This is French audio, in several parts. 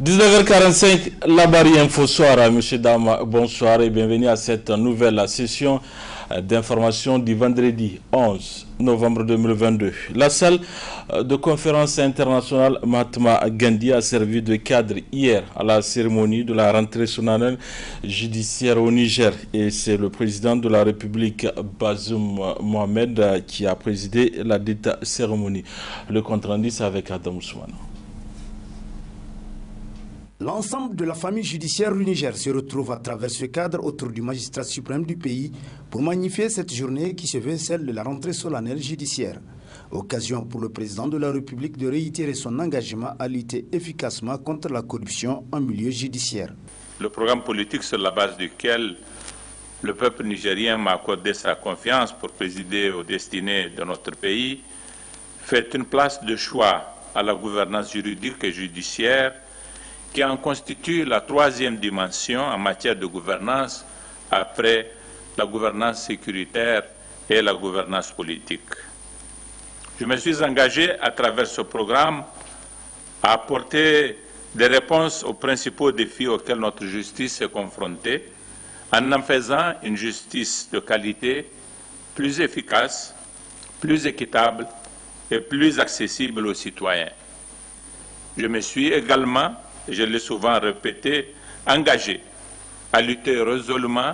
19h45, la Barre Info Soir. Monsieur, dames, bonsoir et bienvenue à cette nouvelle session d'information du vendredi 11 novembre 2022. La salle de conférence internationale Mahatma Gandhi a servi de cadre hier à la cérémonie de la rentrée solennelle judiciaire au Niger. Et c'est le président de la République, Bazoum Mohamed, qui a présidé la dite cérémonie. Le compte rendu, c'est avec Adam Ousmane. L'ensemble de la famille judiciaire du Niger se retrouve à travers ce cadre autour du magistrat suprême du pays pour magnifier cette journée qui se veut celle de la rentrée solennelle judiciaire. Occasion pour le président de la République de réitérer son engagement à lutter efficacement contre la corruption en milieu judiciaire. Le programme politique sur la base duquel le peuple nigérien m'a accordé sa confiance pour présider aux destinées de notre pays fait une place de choix à la gouvernance juridique et judiciaire qui en constitue la troisième dimension en matière de gouvernance après la gouvernance sécuritaire et la gouvernance politique. Je me suis engagé à travers ce programme à apporter des réponses aux principaux défis auxquels notre justice est confrontée en faisant une justice de qualité plus efficace, plus équitable et plus accessible aux citoyens. Je me suis également, je l'ai souvent répété, engagé à lutter résolument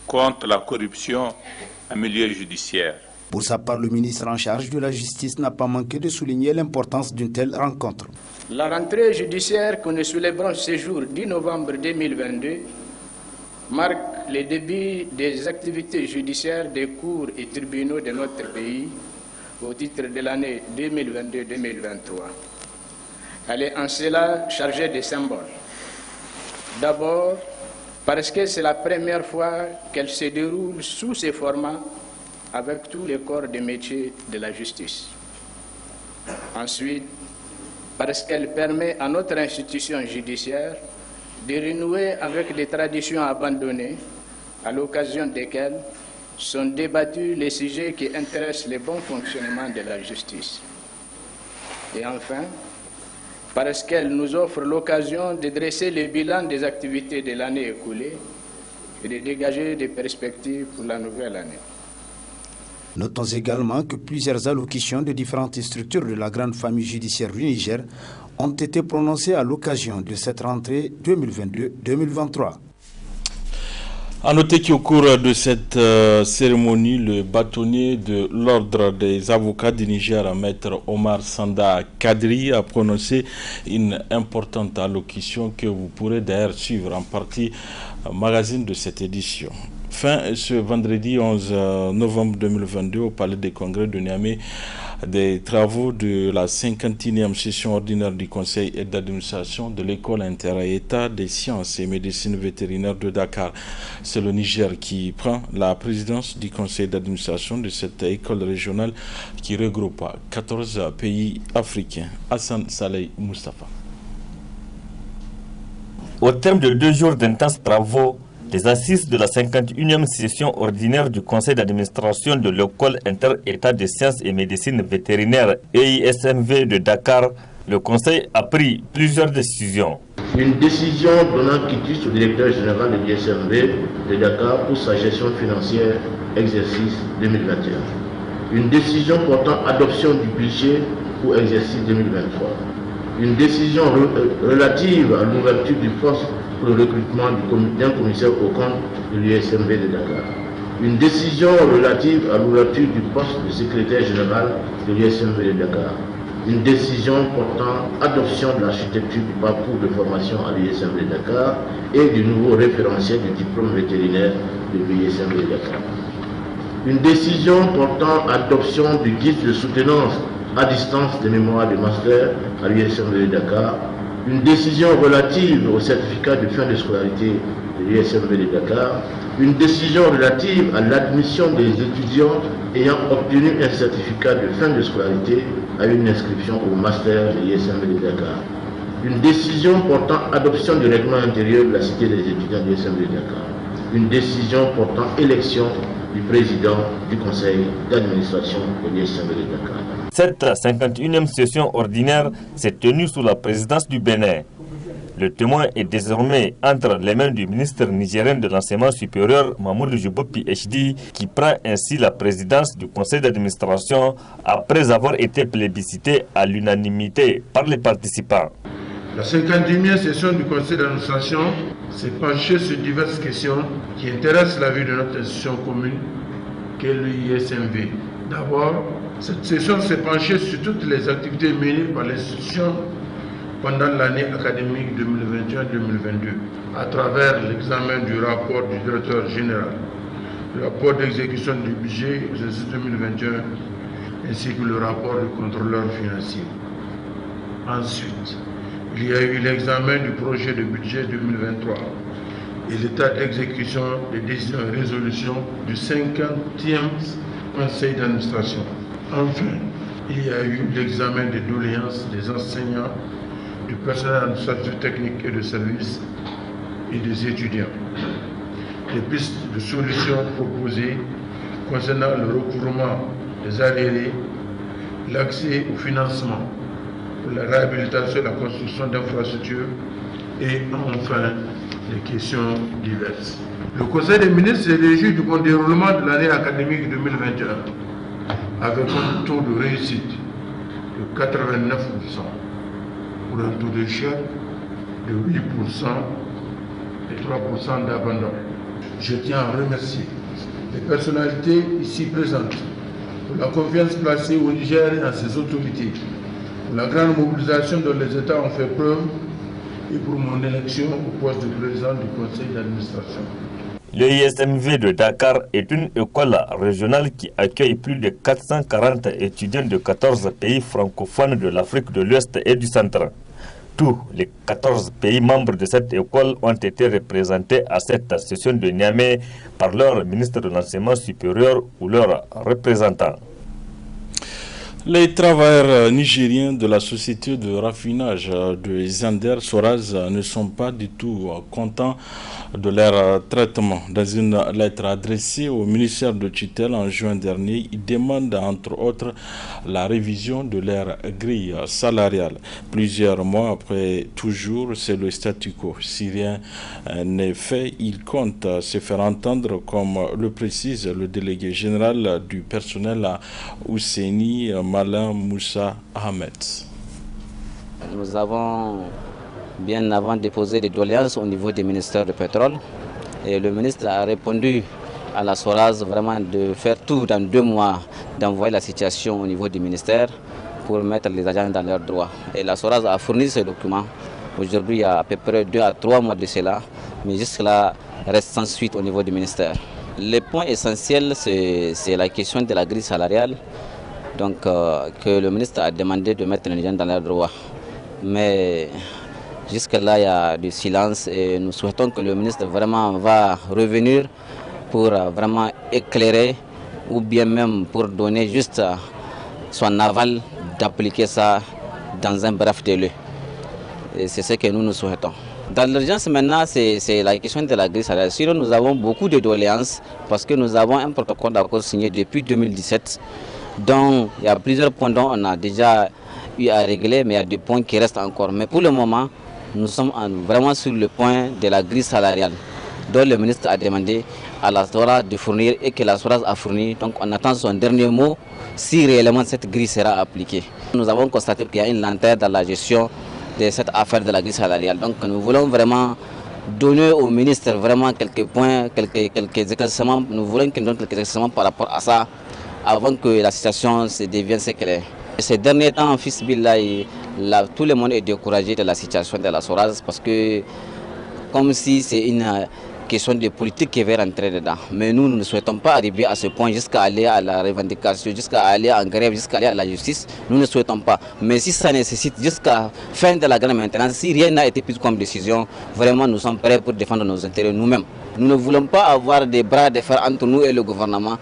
contre la corruption en milieu judiciaire. Pour sa part, le ministre en charge de la justice n'a pas manqué de souligner l'importance d'une telle rencontre. La rentrée judiciaire que nous célébrons ce jour 10 novembre 2022 marque le début des activités judiciaires des cours et tribunaux de notre pays au titre de l'année 2022-2023. Elle est en cela chargée de symboles. D'abord, parce que c'est la première fois qu'elle se déroule sous ces formats avec tous les corps de métier de la justice. Ensuite, parce qu'elle permet à notre institution judiciaire de renouer avec les traditions abandonnées, à l'occasion desquelles sont débattus les sujets qui intéressent le bon fonctionnement de la justice. Et enfin, parce qu'elle nous offre l'occasion de dresser le bilan des activités de l'année écoulée et de dégager des perspectives pour la nouvelle année. Notons également que plusieurs allocutions de différentes structures de la grande famille judiciaire du Niger ont été prononcées à l'occasion de cette rentrée 2022-2023. A noter qu'au cours de cette cérémonie, le bâtonnier de l'ordre des avocats du Niger, maître Omar Sanda Kadri, a prononcé une importante allocution que vous pourrez d'ailleurs suivre en partie magazine de cette édition. Fin ce vendredi 11 novembre 2022 au Palais des Congrès de Niamey des travaux de la 51e session ordinaire du Conseil d'administration de l'École inter-État des sciences et médecine vétérinaire de Dakar. C'est le Niger qui prend la présidence du Conseil d'administration de cette école régionale qui regroupe 14 pays africains. Hassan Saleh Mustafa. Au terme de 2 jours d'intenses travaux, les assises de la 51e session ordinaire du Conseil d'administration de l'École inter-État de sciences et médecine vétérinaire EISMV de Dakar, le Conseil a pris plusieurs décisions. Une décision donnant quitus au directeur général de l'EISMV de Dakar pour sa gestion financière exercice 2021. Une décision portant adoption du budget pour exercice 2023. Une décision relative à l'ouverture du poste pour le recrutement d'un commissaire au compte de l'USMV de Dakar. Une décision relative à l'ouverture du poste de secrétaire général de l'USMV de Dakar. Une décision portant adoption de l'architecture du parcours de formation à l'USMV de Dakar et du nouveau référentiel du diplôme vétérinaire de l'USMV de Dakar. Une décision portant adoption du guide de soutenance à distance des mémoires de master à l'USMV de Dakar. Une décision relative au certificat de fin de scolarité de l'USMV de Dakar. Une décision relative à l'admission des étudiants ayant obtenu un certificat de fin de scolarité à une inscription au master de l'USMV de Dakar. Une décision portant adoption du règlement intérieur de la cité des étudiants de l'USMV de Dakar. Une décision portant élection du président du conseil d'administration de l'USMV de Dakar. Cette 51e session ordinaire s'est tenue sous la présidence du Bénin. Le témoin est désormais entre les mains du ministre nigérien de l'enseignement supérieur, Mamoudou Joubo PhD, qui prend ainsi la présidence du conseil d'administration après avoir été plébiscité à l'unanimité par les participants. La 51e session du conseil d'administration s'est penchée sur diverses questions qui intéressent la vie de notre institution commune qu'est l'ISMV. D'abord, cette session s'est penchée sur toutes les activités menées par l'institution pendant l'année académique 2021-2022, à travers l'examen du rapport du directeur général, le rapport d'exécution du budget exercice 2021, ainsi que le rapport du contrôleur financier. Ensuite, il y a eu l'examen du projet de budget 2023 et l'état d'exécution des décisions et résolutions du 50e conseil d'administration. Enfin, il y a eu l'examen des doléances des enseignants, du personnel administratif technique et de service et des étudiants. Les pistes de solutions proposées concernant le recouvrement des arriérés, l'accès au financement pour la réhabilitation et la construction d'infrastructures et enfin les questions diverses. Le Conseil des ministres s'est réjoui du bon déroulement de l'année académique 2021 avec un taux de réussite de 89%. Pour un taux d'échec de 8% et 3% d'abandon. Je tiens à remercier les personnalités ici présentes pour la confiance placée au Niger et à ses autorités, pour la grande mobilisation dont les États ont fait preuve et pour mon élection au poste de président du conseil d'administration. L'ISMV de Dakar est une école régionale qui accueille plus de 440 étudiants de 14 pays francophones de l'Afrique de l'Ouest et du Centre. Tous les 14 pays membres de cette école ont été représentés à cette session de Niamey par leur ministre de l'Enseignement supérieur ou leurs représentants. Les travailleurs nigériens de la société de raffinage de Zander Soraz ne sont pas du tout contents de leur traitement. Dans une lettre adressée au ministère de tutelle en juin dernier, ils demandent entre autres la révision de leur grille salariale. Plusieurs mois après, toujours, c'est le statu quo. Si rien n'est fait, ils comptent se faire entendre, comme le précise le délégué général du personnel à Ousseini Malam Moussa Ahmed. Nous avons bien avant déposé des doléances au niveau du ministère du pétrole et le ministre a répondu à la SORAS vraiment de faire tout dans 2 mois, d'envoyer la situation au niveau du ministère pour mettre les agents dans leurs droits. Et la SORAS a fourni ce document. Aujourd'hui, il y a à peu près 2 à 3 mois de cela, mais jusque-là, reste sans suite au niveau du ministère. Le point essentiel, c'est la question de la grille salariale, donc que le ministre a demandé de mettre les gens dans leurs droits. Mais jusque-là, il y a du silence et nous souhaitons que le ministre vraiment va revenir pour vraiment éclairer ou bien même pour donner juste son aval d'appliquer ça dans un bref délai. Et c'est ce que nous souhaitons. Dans l'urgence maintenant, c'est la question de la grille salariale. Sinon, nous avons beaucoup de doléances parce que nous avons un protocole d'accord signé depuis 2017. Donc, il y a plusieurs points dont on a déjà eu à régler, mais il y a des points qui restent encore. Mais pour le moment, nous sommes vraiment sur le point de la grille salariale, dont le ministre a demandé à la SORAS de fournir et que la SORAS a fourni. Donc on attend son dernier mot si réellement cette grille sera appliquée. Nous avons constaté qu'il y a une lenteur dans la gestion de cette affaire de la grille salariale. Donc nous voulons vraiment donner au ministre vraiment quelques points, quelques éclaircissements. Nous voulons qu'il donne quelques éclaircissements par rapport à ça avant que la situation se devienne ce qu'elle est. Ces derniers temps, fils Billah, tout le monde est découragé de la situation de la SORAS parce que comme si c'est une question de politique qui va rentrer dedans. Mais nous ne souhaitons pas arriver à ce point jusqu'à aller à la revendication, jusqu'à aller en grève, jusqu'à aller à la justice. Nous ne souhaitons pas. Mais si ça nécessite jusqu'à fin de la grève maintenant, si rien n'a été pris comme décision, vraiment nous sommes prêts pour défendre nos intérêts nous-mêmes. Nous ne voulons pas avoir des bras de fer entre nous et le gouvernement.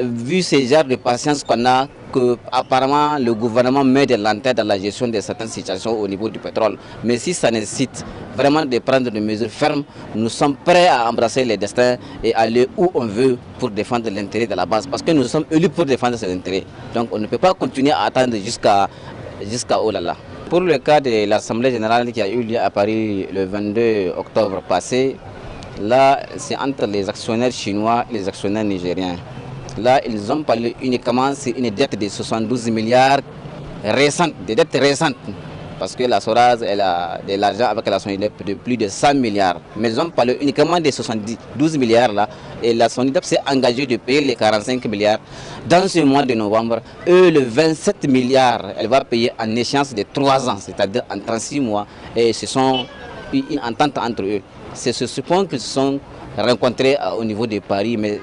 Vu ces genres de patience qu'on a, que apparemment le gouvernement met de lenteur dans la gestion de certaines situations au niveau du pétrole. Mais si ça nécessite vraiment de prendre des mesures fermes, nous sommes prêts à embrasser les destins et aller où on veut pour défendre l'intérêt de la base. Parce que nous sommes élus pour défendre ces intérêts. Donc on ne peut pas continuer à attendre jusqu'à oh là là. Pour le cas de l'Assemblée générale qui a eu lieu à Paris le 22 octobre passé, là, c'est entre les actionnaires chinois et les actionnaires nigériens. Là, ils ont parlé uniquement sur une dette de 72 milliards récente, des dettes récentes. Parce que la SORAS, elle a de l'argent avec la SONIDEP de plus de 100 milliards. Mais ils ont parlé uniquement des 72 milliards là. Et la SONIDEP s'est engagée de payer les 45 milliards dans ce mois de novembre. Le 27 milliards, elle va payer en échéance de 3 ans, c'est-à-dire en 36 mois. Et ce sont une entente entre eux. C'est sur ce point qu'ils se sont rencontrés au niveau de Paris, mais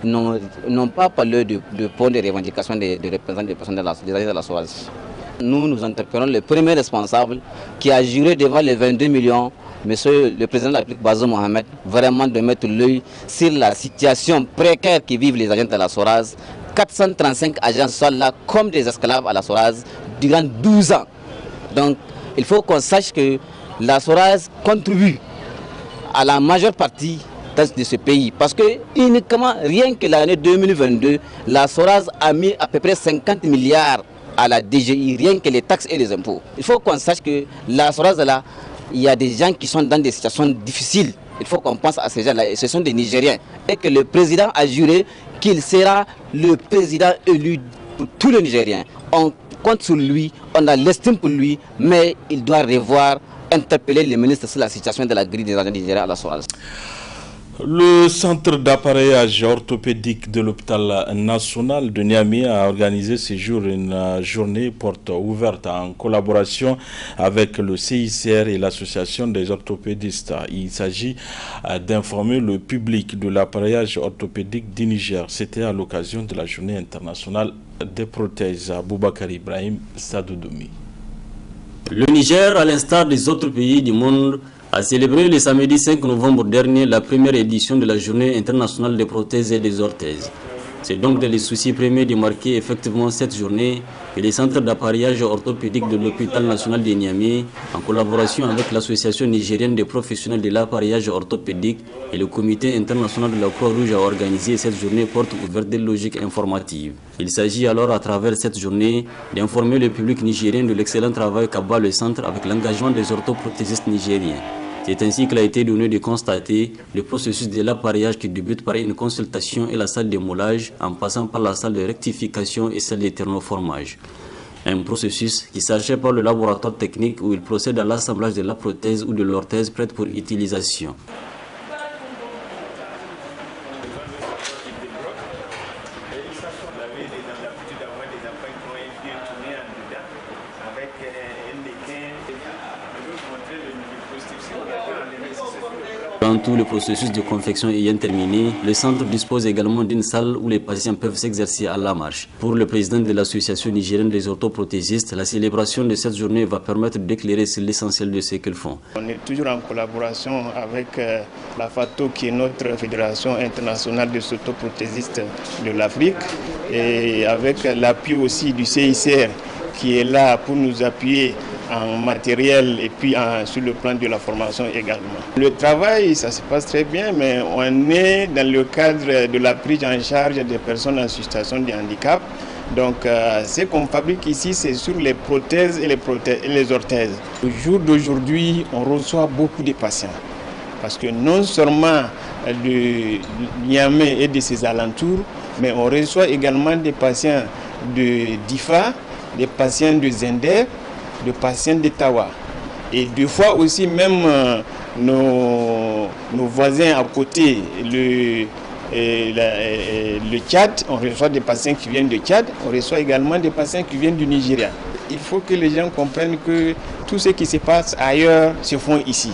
n'ont pas parlé de point de revendication des représentants des personnes des agents de la SORAS. Nous interpellons le premier responsable qui a juré devant les 22 millions, monsieur le président de la République Bazoum Mohamed, vraiment de mettre l'œil sur la situation précaire que vivent les agents de la SORAS. 435 agents sont là comme des esclaves à la SORAS durant 12 ans. Donc il faut qu'on sache que la SORAS contribue à la majeure partie de ce pays. Parce que uniquement, rien que l'année 2022, la SORAS a mis à peu près 50 milliards à la DGI, rien que les taxes et les impôts. Il faut qu'on sache que la SORAS, là, il y a des gens qui sont dans des situations difficiles. Il faut qu'on pense à ces gens-là, et ce sont des Nigériens. Et que le président a juré qu'il sera le président élu pour tous les Nigériens. On compte sur lui, on a l'estime pour lui, mais il doit revoir, interpeller les ministres sur la situation de la grille des agents nigériens à la SORAS. Le centre d'appareillage orthopédique de l'hôpital national de Niamey a organisé ce jour une journée porte ouverte en collaboration avec le CICR et l'association des orthopédistes. Il s'agit d'informer le public de l'appareillage orthopédique du Niger. C'était à l'occasion de la journée internationale des prothèses. Boubacar Ibrahim, Sadoudoumi. Le Niger, à l'instar des autres pays du monde, a célébré le samedi 5 novembre dernier la première édition de la journée internationale des prothèses et des orthèses. C'est donc dans les soucis premiers de marquer effectivement cette journée que les centres d'appareillage orthopédique de l'hôpital national de Niamey, en collaboration avec l'association nigérienne des professionnels de l'appareillage orthopédique et le comité international de la Croix-Rouge, a organisé cette journée porte ouverte de logique informative. Il s'agit alors à travers cette journée d'informer le public nigérien de l'excellent travail qu'abat le centre avec l'engagement des orthoprothésistes nigériens. C'est ainsi qu'il a été donné de constater le processus de l'appareillage qui débute par une consultation et la salle de moulage en passant par la salle de rectification et celle de thermoformage. Un processus qui s'achève par le laboratoire technique où il procède à l'assemblage de la prothèse ou de l'orthèse prête pour utilisation. Quand tout le processus de confection ayant terminé, le centre dispose également d'une salle où les patients peuvent s'exercer à la marche. Pour le président de l'association nigérienne des orthoprothésistes, la célébration de cette journée va permettre d'éclairer sur l'essentiel de ce qu'ils font. On est toujours en collaboration avec la FATO, qui est notre fédération internationale des orthoprothésistes de l'Afrique, et avec l'appui aussi du CICR, qui est là pour nous appuyer en matériel et puis sur le plan de la formation également. Le travail, ça se passe très bien, mais on est dans le cadre de la prise en charge des personnes en situation de handicap. Donc ce qu'on fabrique ici, c'est sur les prothèses et les orthèses. Au jour d'aujourd'hui, on reçoit beaucoup de patients. Parce que non seulement de Niamey et de ses alentours, mais on reçoit également des patients de Difa, des patients de Zender, de patients d'Ottawa. Et des fois aussi même nos voisins à côté, le Tchad, on reçoit des patients qui viennent de Tchad, on reçoit également des patients qui viennent du Nigeria. Il faut que les gens comprennent que tout ce qui se passe ailleurs se fait ici.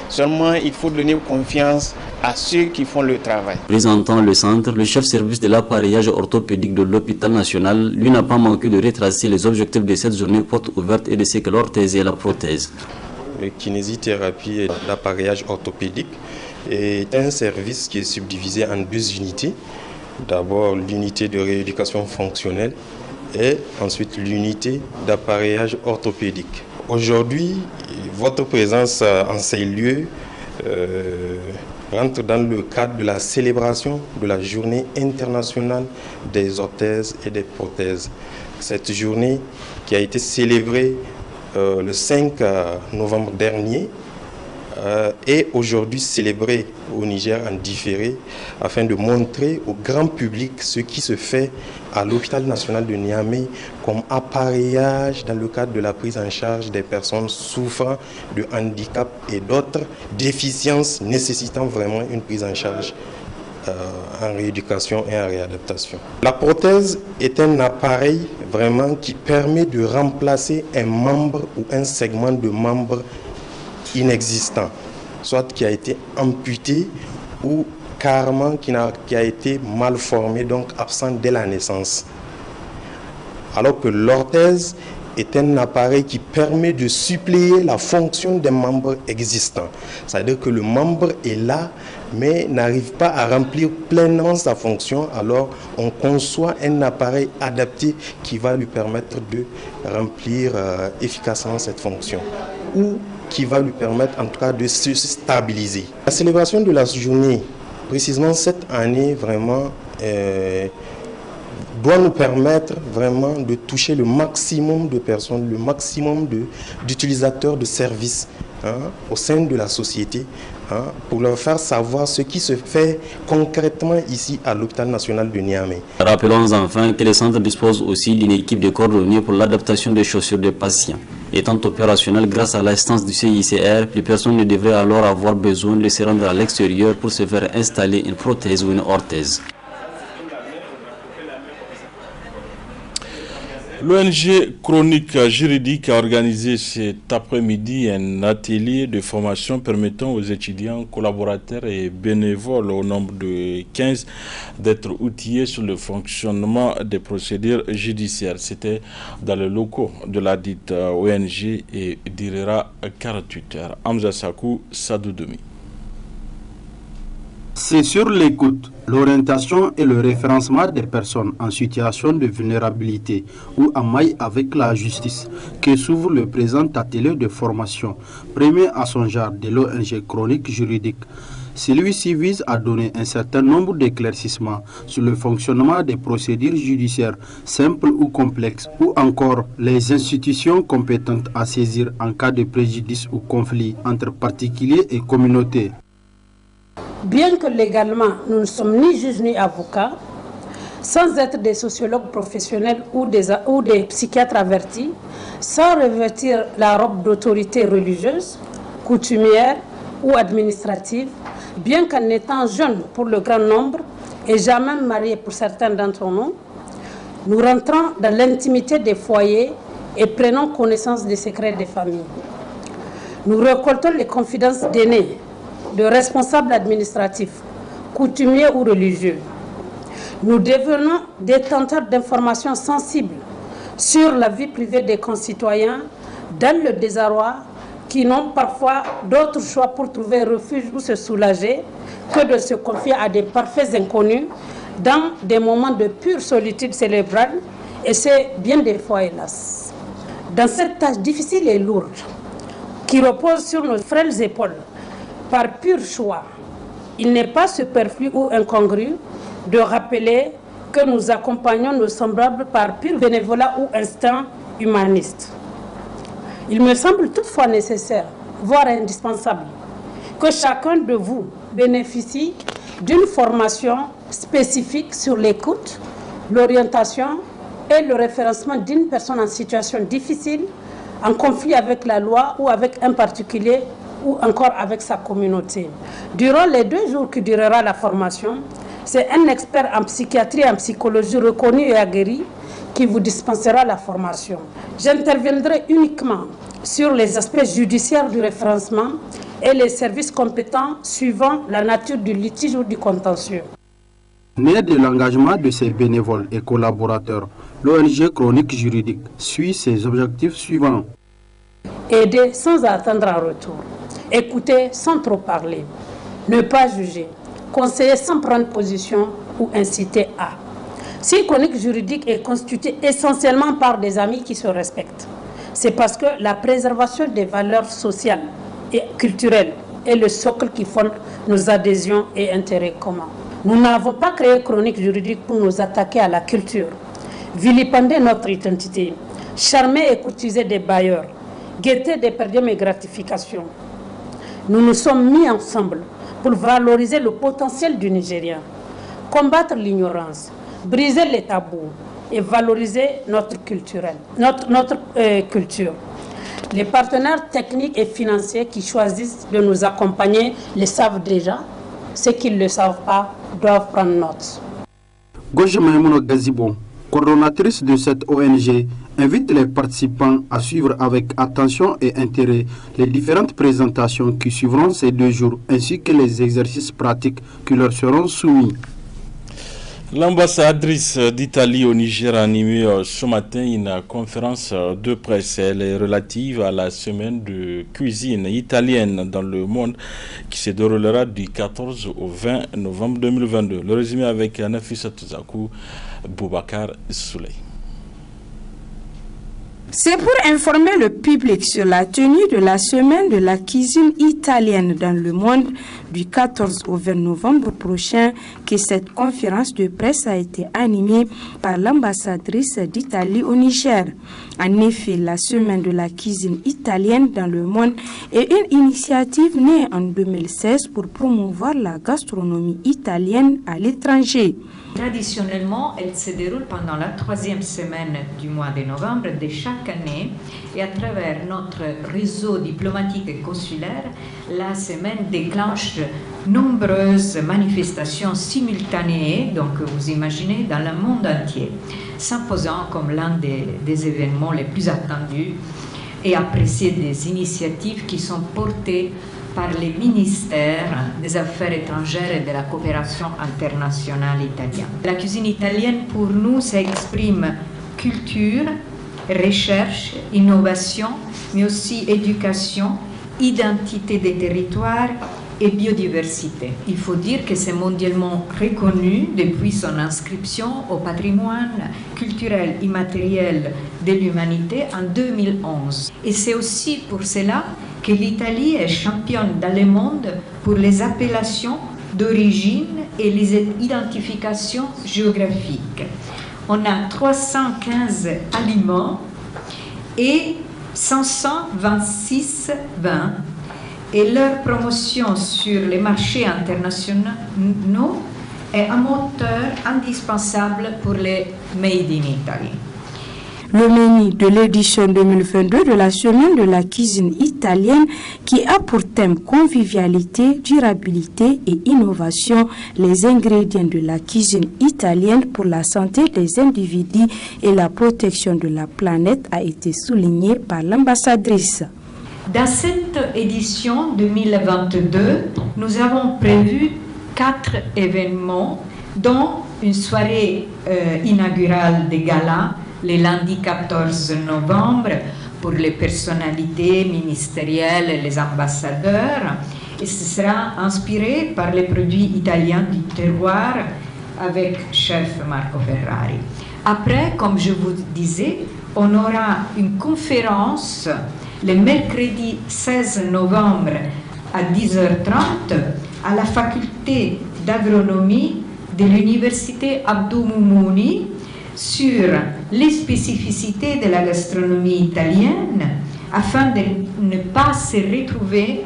Seulement, il faut donner confiance à ceux qui font le travail. Présentant le centre, le chef service de l'appareillage orthopédique de l'hôpital national, lui, n'a pas manqué de retracer les objectifs de cette journée porte ouverte et de ce que l'orthèse et la prothèse. La kinésithérapie et l'appareillage orthopédique est un service qui est subdivisé en 2 unités. D'abord l'unité de rééducation fonctionnelle et ensuite l'unité d'appareillage orthopédique. Aujourd'hui, votre présence en ces lieux rentre dans le cadre de la célébration de la journée internationale des orthèses et des prothèses. Cette journée qui a été célébrée le 5 novembre dernier est aujourd'hui célébré au Niger en différé afin de montrer au grand public ce qui se fait à l'hôpital national de Niamey comme appareillage dans le cadre de la prise en charge des personnes souffrant de handicap et d'autres déficiences nécessitant vraiment une prise en charge en rééducation et en réadaptation. La prothèse est un appareil vraiment qui permet de remplacer un membre ou un segment de membre inexistant, soit qui a été amputé ou carrément qui a été mal formé, donc absent dès la naissance. Alors que l'orthèse est un appareil qui permet de suppléer la fonction d'un membre existant. C'est-à-dire que le membre est là, mais n'arrive pas à remplir pleinement sa fonction, alors on conçoit un appareil adapté qui va lui permettre de remplir efficacement cette fonction, ou qui va lui permettre en tout cas de se stabiliser. La célébration de la journée, précisément cette année, vraiment, doit nous permettre vraiment de toucher le maximum de personnes, le maximum d'utilisateurs de services au sein de la société, pour leur faire savoir ce qui se fait concrètement ici à l'hôpital national de Niamey. Rappelons enfin que le centre dispose aussi d'une équipe de cordonniers pour l'adaptation des chaussures des patients. Étant opérationnel grâce à l'assistance du CICR, les personnes ne devraient alors avoir besoin de se rendre à l'extérieur pour se faire installer une prothèse ou une orthèse. L'ONG Chronique Juridique a organisé cet après-midi un atelier de formation permettant aux étudiants, collaborateurs et bénévoles au nombre de 15 d'être outillés sur le fonctionnement des procédures judiciaires. C'était dans les locaux de la dite ONG et durera 48 heures. Hamza Sakou, Sadoudoumi. C'est sur l'écoute, l'orientation et le référencement des personnes en situation de vulnérabilité ou en maille avec la justice que s'ouvre le présent atelier de formation, premier à son genre de l'ONG Chronique Juridique. Celui-ci vise à donner un certain nombre d'éclaircissements sur le fonctionnement des procédures judiciaires simples ou complexes, ou encore les institutions compétentes à saisir en cas de préjudice ou conflit entre particuliers et communautés. Bien que légalement, nous ne sommes ni juges ni avocats, sans être des sociologues professionnels ou des psychiatres avertis, sans revêtir la robe d'autorité religieuse, coutumière ou administrative, bien qu'en étant jeunes pour le grand nombre et jamais mariés pour certains d'entre nous, nous rentrons dans l'intimité des foyers et prenons connaissance des secrets des familles. Nous récoltons les confidences d'aînés, de responsables administratifs, coutumiers ou religieux. Nous devenons détenteurs d'informations sensibles sur la vie privée des concitoyens dans le désarroi, qui n'ont parfois d'autres choix pour trouver refuge ou se soulager que de se confier à des parfaits inconnus dans des moments de pure solitude cérébrale, et c'est bien des fois hélas. Dans cette tâche difficile et lourde qui repose sur nos frêles épaules, par pur choix, il n'est pas superflu ou incongru de rappeler que nous accompagnons nos semblables par pur bénévolat ou instinct humaniste. Il me semble toutefois nécessaire, voire indispensable, que chacun de vous bénéficie d'une formation spécifique sur l'écoute, l'orientation et le référencement d'une personne en situation difficile, en conflit avec la loi ou avec un particulier ou encore avec sa communauté. Durant les 2 jours que durera la formation, c'est un expert en psychiatrie et en psychologie reconnu et aguerri qui vous dispensera la formation. J'interviendrai uniquement sur les aspects judiciaires du référencement et les services compétents suivant la nature du litige ou du contentieux. Né de l'engagement de ses bénévoles et collaborateurs, l'ONG Chronique Juridique suit ses objectifs suivants. Aider sans attendre un retour. Écouter sans trop parler, ne pas juger, conseiller sans prendre position ou inciter à. Si Chronique Juridique est constituée essentiellement par des amis qui se respectent, c'est parce que la préservation des valeurs sociales et culturelles est le socle qui fonde nos adhésions et intérêts communs. Nous n'avons pas créé Chronique Juridique pour nous attaquer à la culture, vilipender notre identité, charmer et courtiser des bailleurs, guetter des perdièmes et gratifications. Nous nous sommes mis ensemble pour valoriser le potentiel du Nigérien, combattre l'ignorance, briser les tabous et valoriser notre culture. Les partenaires techniques et financiers qui choisissent de nous accompagner le savent déjà. Ceux qui ne le savent pas doivent prendre note. Goja Maïmouna Gazibon, coordonnatrice de cette ONG, invite les participants à suivre avec attention et intérêt les différentes présentations qui suivront ces 2 jours, ainsi que les exercices pratiques qui leur seront soumis. L'ambassadrice d'Italie au Niger a animé ce matin une conférence de presse. Elle est relative à la semaine de cuisine italienne dans le monde qui se déroulera du 14 au 20 novembre 2022. Le résumé avec Nafissa Touzakou, Boubacar Souley. C'est pour informer le public sur la tenue de la semaine de la cuisine italienne dans le monde du 14 au 20 novembre prochain que cette conférence de presse a été animée par l'ambassadrice d'Italie au Niger. En effet, la semaine de la cuisine italienne dans le monde est une initiative née en 2016 pour promouvoir la gastronomie italienne à l'étranger. Traditionnellement, elle se déroule pendant la 3e semaine du mois de novembre de chaque année et à travers notre réseau diplomatique et consulaire, la semaine déclenche nombreuses manifestations simultanées, donc vous imaginez, dans le monde entier, s'imposant comme l'un des événements les plus attendus et appréciés des initiatives qui sont portées par les ministères des Affaires étrangères et de la coopération internationale italienne. La cuisine italienne, pour nous, s'exprime culture, recherche, innovation, mais aussi éducation, identité des territoires et biodiversité. Il faut dire que c'est mondialement reconnu depuis son inscription au patrimoine culturel immatériel de l'humanité en 2011. Et c'est aussi pour cela que l'Italie est championne dans le monde pour les appellations d'origine et les identifications géographiques. On a 315 aliments et 526 vins, et leur promotion sur les marchés internationaux est un moteur indispensable pour les Made in Italy. Le menu de l'édition 2022 de la semaine de la cuisine italienne qui a pour thème convivialité, durabilité et innovation, les ingrédients de la cuisine italienne pour la santé des individus et la protection de la planète a été souligné par l'ambassadrice. Dans cette édition 2022, nous avons prévu 4 événements, dont une soirée inaugurale des galas, le lundi 14 novembre, pour les personnalités ministérielles et les ambassadeurs. Et ce sera inspiré par les produits italiens du terroir avec chef Marco Ferrari. Après, comme je vous disais, on aura une conférence le mercredi 16 novembre à 10h30 à la faculté d'agronomie de l'université Abdou Moumouni sur les spécificités de la gastronomie italienne afin de ne pas se retrouver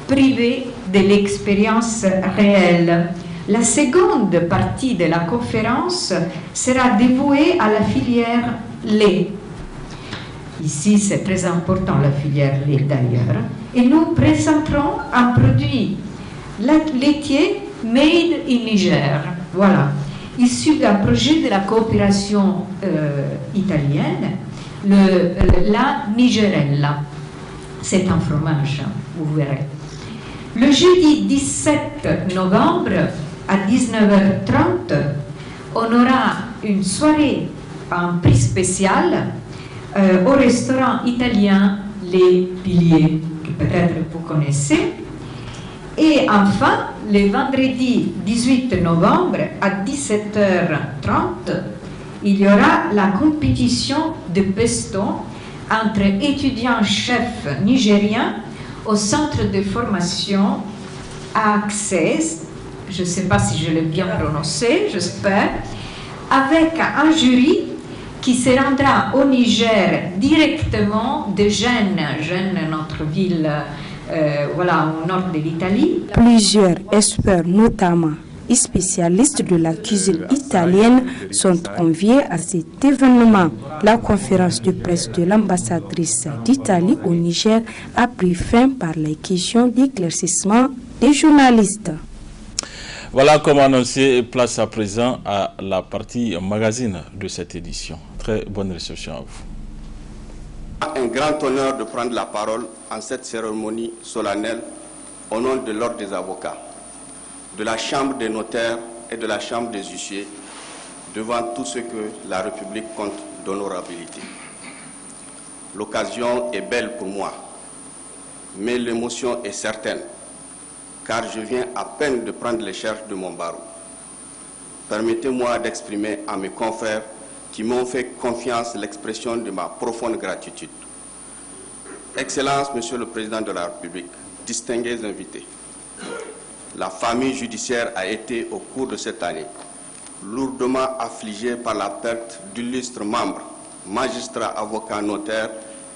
privé de l'expérience réelle. La seconde partie de la conférence sera dévouée à la filière lait. Ici, c'est très important, la filière lait d'ailleurs. Et nous présenterons un produit laitier made in Niger. Voilà. Issu d'un projet de la coopération italienne, la Nigerella. C'est un fromage, vous verrez. Le jeudi 17 novembre à 19h30, on aura une soirée en prix spécial au restaurant italien Les Piliers, que peut-être vous connaissez. Et enfin, le vendredi 18 novembre à 17h30, il y aura la compétition de pesto entre étudiants chefs nigériens au centre de formation Access, je ne sais pas si je l'ai bien prononcé, j'espère, avec un jury qui se rendra au Niger directement de Gênes, notre ville voilà, au nord de l'Italie. Plusieurs experts, notamment spécialistes de la cuisine italienne, sont conviés à cet événement. La conférence de presse de l'ambassadrice d'Italie au Niger a pris fin par les questions d'éclaircissement des journalistes. Voilà, comme annoncé, place à présent à la partie magazine de cette édition. Très bonne réception à vous. Un grand honneur de prendre la parole en cette cérémonie solennelle au nom de l'Ordre des avocats, de la Chambre des notaires et de la Chambre des huissiers, devant tout ce que la République compte d'honorabilité. L'occasion est belle pour moi, mais l'émotion est certaine, car je viens à peine de prendre les charges de mon barreau. Permettez-moi d'exprimer à mes confrères qui m'ont fait confiance l'expression de ma profonde gratitude. Excellence, Monsieur le Président de la République, distingués invités, la famille judiciaire a été, au cours de cette année, lourdement affligée par la perte d'illustres membres, magistrats, avocats, notaires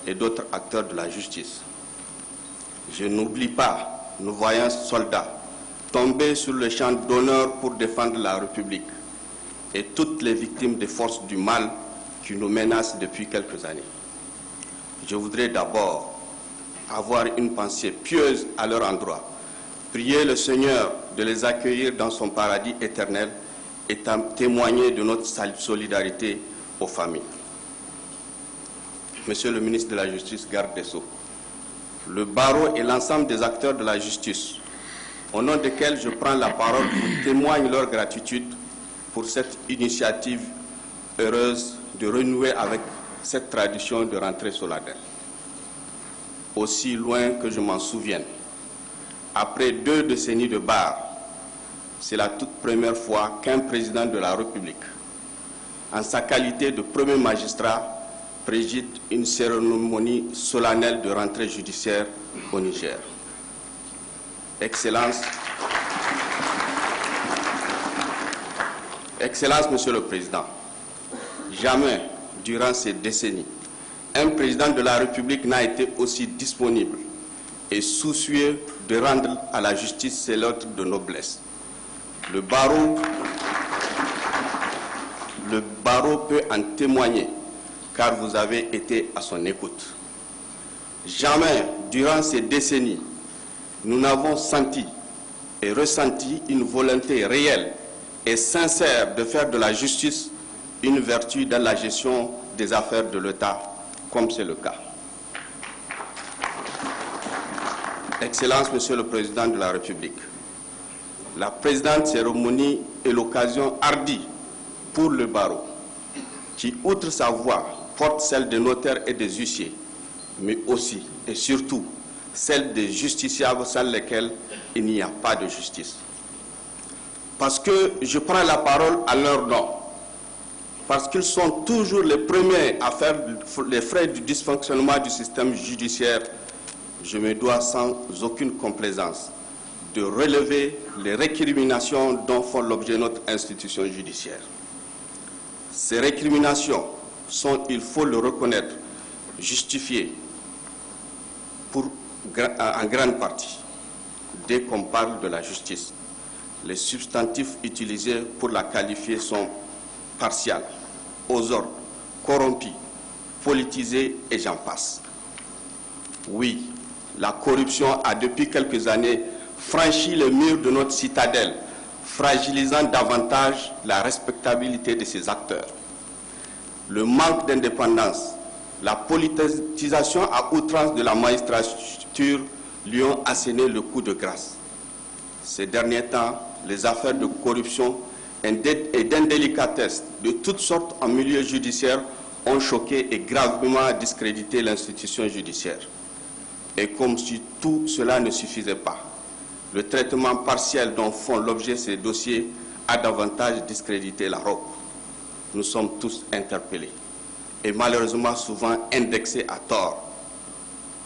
et d'autres acteurs de la justice. Je n'oublie pas nos voyants soldats tombés sur le champ d'honneur pour défendre la République et toutes les victimes des forces du mal qui nous menacent depuis quelques années. Je voudrais d'abord avoir une pensée pieuse à leur endroit, prier le Seigneur de les accueillir dans son paradis éternel et témoigner de notre solidarité aux familles. Monsieur le ministre de la Justice, garde des Sceaux, le barreau et l'ensemble des acteurs de la justice, au nom desquels je prends la parole, témoignent leur gratitude pour cette initiative heureuse de renouer avec cette tradition de rentrée solennelle. Aussi loin que je m'en souvienne, après 2 décennies de bar, c'est la toute première fois qu'un président de la République, en sa qualité de premier magistrat, préside une cérémonie solennelle de rentrée judiciaire au Niger. Excellence, Monsieur le Président, jamais durant ces décennies, un président de la République n'a été aussi disponible et soucieux de rendre à la justice ses lettres de noblesse. Le barreau peut en témoigner, car vous avez été à son écoute. Jamais, durant ces décennies, nous n'avons senti et ressenti une volonté réelle et sincère de faire de la justice une vertu dans la gestion des affaires de l'État, comme c'est le cas. Excellence, Monsieur le Président de la République, la présente cérémonie est l'occasion hardie pour le barreau, qui, outre sa voix, porte celle des notaires et des huissiers, mais aussi et surtout celle des justiciables sans lesquels il n'y a pas de justice. Parce que je prends la parole à leur nom, parce qu'ils sont toujours les premiers à faire les frais du dysfonctionnement du système judiciaire, je me dois sans aucune complaisance de relever les récriminations dont font l'objet notre institution judiciaire. Ces récriminations sont, il faut le reconnaître, justifiées en grande partie. Dès qu'on parle de la justice, les substantifs utilisés pour la qualifier sont partials, aux ordres, corrompus, politisés et j'en passe. Oui, la corruption a depuis quelques années franchi le mur de notre citadelle, fragilisant davantage la respectabilité de ses acteurs. Le manque d'indépendance, la politisation à outrance de la magistrature lui ont asséné le coup de grâce. Ces derniers temps, les affaires de corruption et d'indélicatesse de toutes sortes en milieu judiciaire ont choqué et gravement discrédité l'institution judiciaire. Et comme si tout cela ne suffisait pas, le traitement partiel dont font l'objet ces dossiers a davantage discrédité la robe. Nous sommes tous interpellés et malheureusement souvent indexés à tort.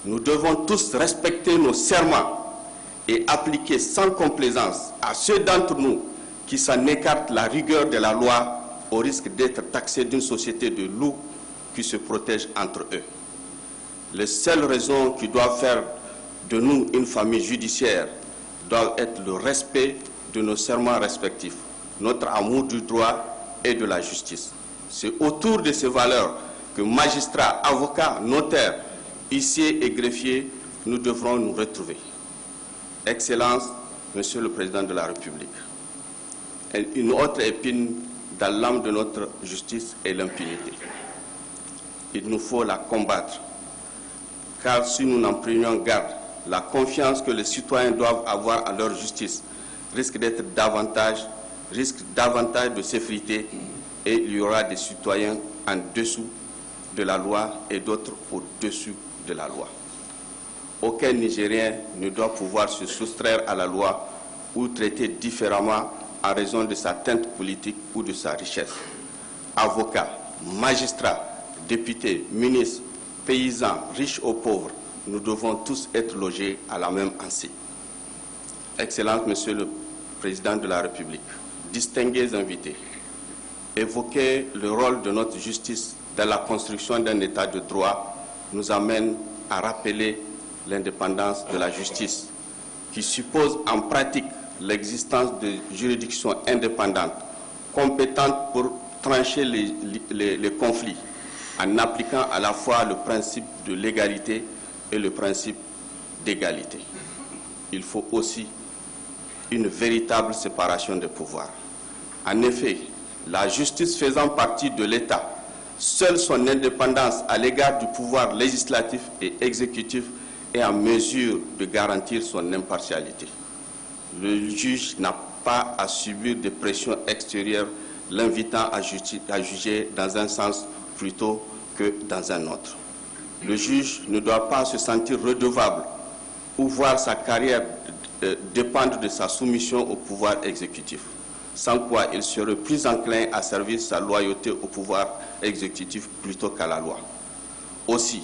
Nous devons tous respecter nos serments et appliquer sans complaisance à ceux d'entre nous qui s'en écartent la rigueur de la loi au risque d'être taxés d'une société de loups qui se protègent entre eux. Les seules raisons qui doivent faire de nous une famille judiciaire doivent être le respect de nos serments respectifs, notre amour du droit et de la justice. C'est autour de ces valeurs que magistrats, avocats, notaires, huissiers et greffiers, nous devrons nous retrouver. Excellence, Monsieur le Président de la République, une autre épine dans l'âme de notre justice est l'impunité. Il nous faut la combattre, car si nous n'en prenions garde, la confiance que les citoyens doivent avoir à leur justice risque davantage de s'effriter, et il y aura des citoyens en dessous de la loi et d'autres au-dessus de la loi. Aucun Nigérien ne doit pouvoir se soustraire à la loi ou traiter différemment en raison de sa teinte politique ou de sa richesse. Avocats, magistrats, députés, ministres, paysans, riches ou pauvres, nous devons tous être logés à la même enseigne. Excellence, Monsieur le Président de la République, distingués invités, évoquer le rôle de notre justice dans la construction d'un État de droit nous amène à rappeler l'indépendance de la justice, qui suppose en pratique l'existence de juridictions indépendantes, compétentes pour trancher les conflits, en appliquant à la fois le principe de l'égalité et le principe d'égalité. Il faut aussi une véritable séparation des pouvoirs. En effet, la justice faisant partie de l'État, seule son indépendance à l'égard du pouvoir législatif et exécutif est en mesure de garantir son impartialité. Le juge n'a pas à subir des pressions extérieures l'invitant à juger dans un sens plutôt que dans un autre. Le juge ne doit pas se sentir redevable ou voir sa carrière dépendre de sa soumission au pouvoir exécutif, sans quoi il serait plus enclin à servir sa loyauté au pouvoir exécutif plutôt qu'à la loi. Aussi,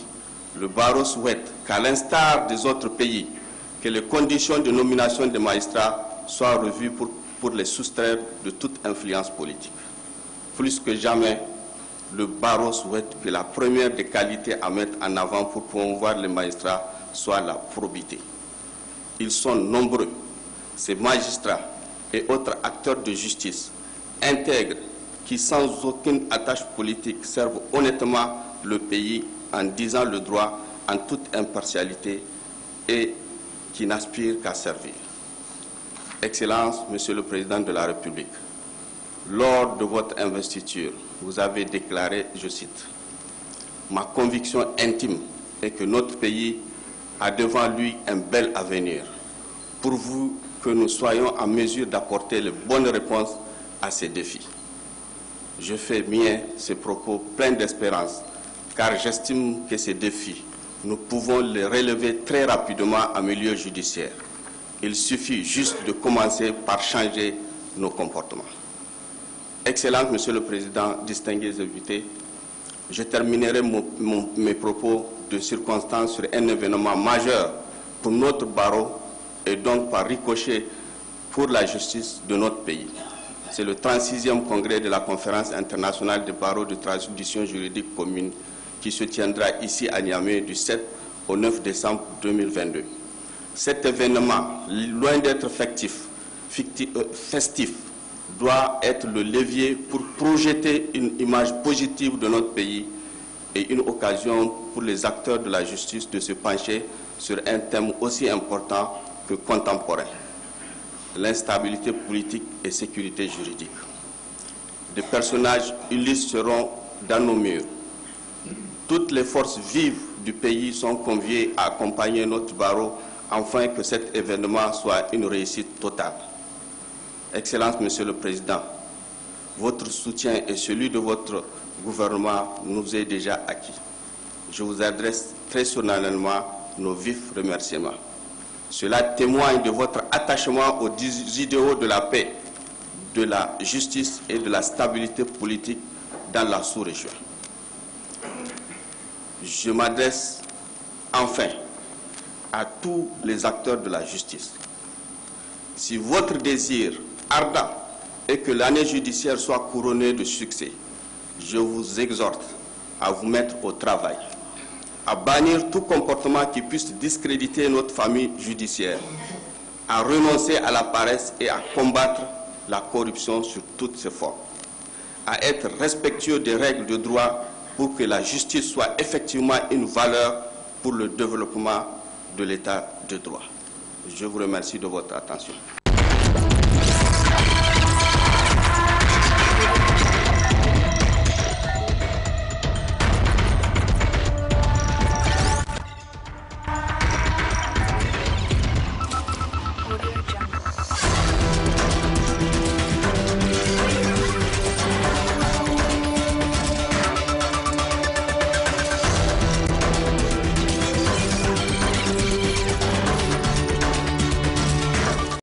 le barreau souhaite qu'à l'instar des autres pays, que les conditions de nomination des magistrats soient revues pour les soustraire de toute influence politique. Plus que jamais, le barreau souhaite que la première des qualités à mettre en avant pour promouvoir les magistrats soit la probité. Ils sont nombreux, ces magistrats et autres acteurs de justice intègres qui, sans aucune attache politique, servent honnêtement le pays en disant le droit en toute impartialité et qui n'aspirent qu'à servir. Excellence, Monsieur le Président de la République, lors de votre investiture, vous avez déclaré, je cite, « Ma conviction intime est que notre pays a devant lui un bel avenir, pourvu que nous soyons en mesure d'apporter les bonnes réponses à ces défis. » Je fais mien ces propos pleins d'espérance, car j'estime que ces défis, nous pouvons les relever très rapidement en milieu judiciaire. Il suffit juste de commencer par changer nos comportements. Excellence, Monsieur le Président, distingués invités, je terminerai mes propos de circonstance sur un événement majeur pour notre barreau et donc par ricochet pour la justice de notre pays. C'est le 36e congrès de la Conférence internationale des barreaux de tradition juridique commune qui se tiendra ici à Niamey du 7 au 9 décembre 2022. Cet événement, loin d'être festif, doit être le levier pour projeter une image positive de notre pays et une occasion pour les acteurs de la justice de se pencher sur un thème aussi important que contemporain, l'instabilité politique et sécurité juridique. Des personnages illustres seront dans nos murs. Toutes les forces vives du pays sont conviées à accompagner notre barreau afin que cet événement soit une réussite totale. Excellence, Monsieur le Président, votre soutien et celui de votre gouvernement nous est déjà acquis. Je vous adresse très solennellement nos vifs remerciements. Cela témoigne de votre attachement aux idéaux de la paix, de la justice et de la stabilité politique dans la sous-région. Je m'adresse enfin à tous les acteurs de la justice. Si votre désir ardent et que l'année judiciaire soit couronnée de succès, je vous exhorte à vous mettre au travail, à bannir tout comportement qui puisse discréditer notre famille judiciaire, à renoncer à la paresse et à combattre la corruption sur toutes ses formes, à être respectueux des règles de droit pour que la justice soit effectivement une valeur pour le développement de l'état de droit. Je vous remercie de votre attention.